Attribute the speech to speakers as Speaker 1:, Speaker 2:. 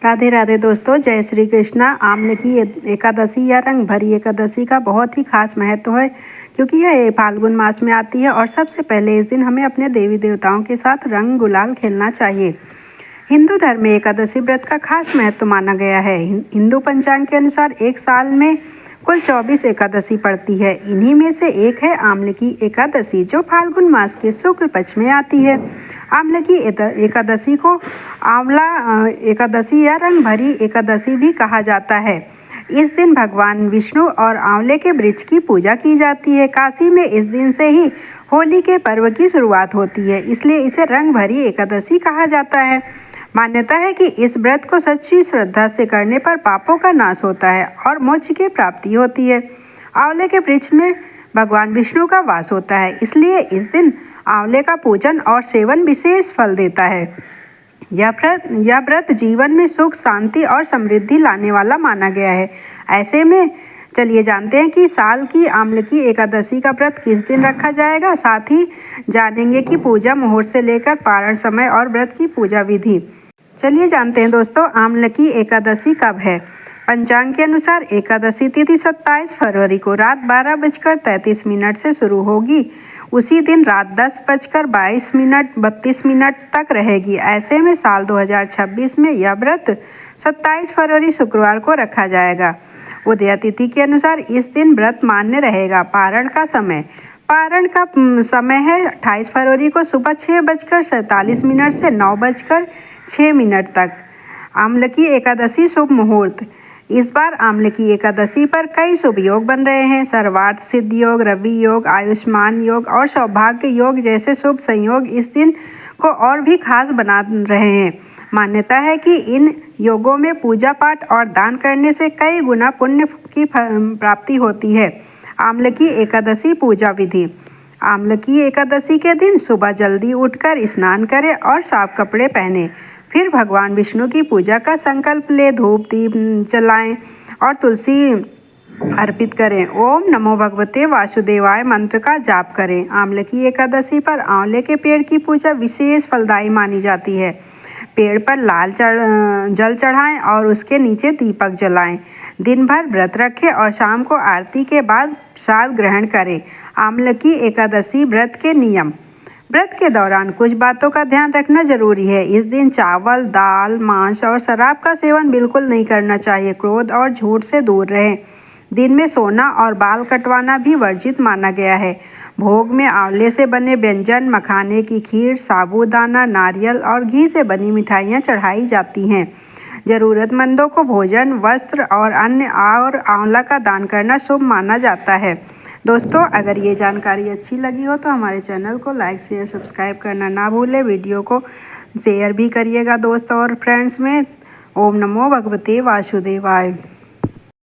Speaker 1: राधे राधे दोस्तों, जय श्री कृष्णा। आमले की एकादशी या रंग भरी एकादशी का बहुत ही खास महत्व है, क्योंकि यह फाल्गुन मास में आती है और सबसे पहले इस दिन हमें अपने देवी देवताओं के साथ रंग गुलाल खेलना चाहिए। हिंदू धर्म में एकादशी व्रत का खास महत्व माना गया है। हिंदू पंचांग के अनुसार एक साल में कुल 24 एकादशी पड़ती है। इन्हीं में से एक है आमले की एकादशी, जो फाल्गुन मास के शुक्ल पक्ष में आती है। आमले की एकादशी को आंवला एकादशी या रंग भरी एकादशी भी कहा जाता है। इस दिन भगवान विष्णु और आंवले के वृक्ष की पूजा की जाती है। काशी में इस दिन से ही होली के पर्व की शुरुआत होती है, इसलिए इसे रंग भरी एकादशी कहा जाता है। मान्यता है कि इस व्रत को सच्ची श्रद्धा से करने पर पापों का नाश होता है और मोक्ष की प्राप्ति होती है। आंवले के वृक्ष में भगवान विष्णु का वास होता है, इसलिए इस दिन आंवले का पूजन और सेवन विशेष फल देता है। यह व्रत जीवन में सुख, शांति और समृद्धि लाने वाला माना गया है। ऐसे में चलिए जानते हैं कि साल की आमले की एकादशी का व्रत किस दिन रखा जाएगा। साथ ही जानेंगे कि पूजा मुहूर्त से लेकर पारण समय और व्रत की पूजा विधि। चलिए जानते हैं दोस्तों, आमले की एकादशी कब है। पंचांग के अनुसार एकादशी तिथि 27 फरवरी को रात 12:33 से शुरू होगी। उसी दिन रात 10:22 तक रहेगी। ऐसे में साल 2026 में यह व्रत 27 फरवरी शुक्रवार को रखा जाएगा। उदया तिथि के अनुसार इस दिन व्रत मान्य रहेगा। पारण का समय है 28 फरवरी को सुबह 6:47 से 9:06 तक। आमले की एकादशी शुभ मुहूर्त। इस बार आमले की एकादशी पर कई शुभ योग बन रहे हैं। सर्वार्थ सिद्धि योग, रवि योग, आयुष्मान योग और सौभाग्य योग जैसे शुभ संयोग इस दिन को और भी खास बना रहे हैं। मान्यता है कि इन योगों में पूजा पाठ और दान करने से कई गुना पुण्य की प्राप्ति होती है। आमले की एकादशी पूजा विधि। आमले की एकादशी के दिन सुबह जल्दी उठकर स्नान करें और साफ कपड़े पहनें। फिर भगवान विष्णु की पूजा का संकल्प ले धूप दीप जलाएं और तुलसी अर्पित करें। ओम नमो भगवते वासुदेवाय मंत्र का जाप करें। आमले की एकादशी पर आंवले के पेड़ की पूजा विशेष फलदायी मानी जाती है। पेड़ पर लाल जल चढ़ाएं और उसके नीचे दीपक जलाएं। दिन भर व्रत रखें और शाम को आरती के बाद प्रसाद ग्रहण करें। आमले की एकादशी व्रत के नियम। व्रत के दौरान कुछ बातों का ध्यान रखना जरूरी है। इस दिन चावल, दाल, मांस और शराब का सेवन बिल्कुल नहीं करना चाहिए। क्रोध और झूठ से दूर रहें। दिन में सोना और बाल कटवाना भी वर्जित माना गया है। भोग में आंवले से बने व्यंजन, मखाने की खीर, साबूदाना, नारियल और घी से बनी मिठाइयाँ चढ़ाई जाती हैं। जरूरतमंदों को भोजन, वस्त्र और अन्य और आंवला का दान करना शुभ माना जाता है। दोस्तों, अगर ये जानकारी अच्छी लगी हो तो हमारे चैनल को लाइक, शेयर, सब्सक्राइब करना ना भूलें। वीडियो को शेयर भी करिएगा दोस्तों और फ्रेंड्स में। ओम नमो भगवते वासुदेवाय।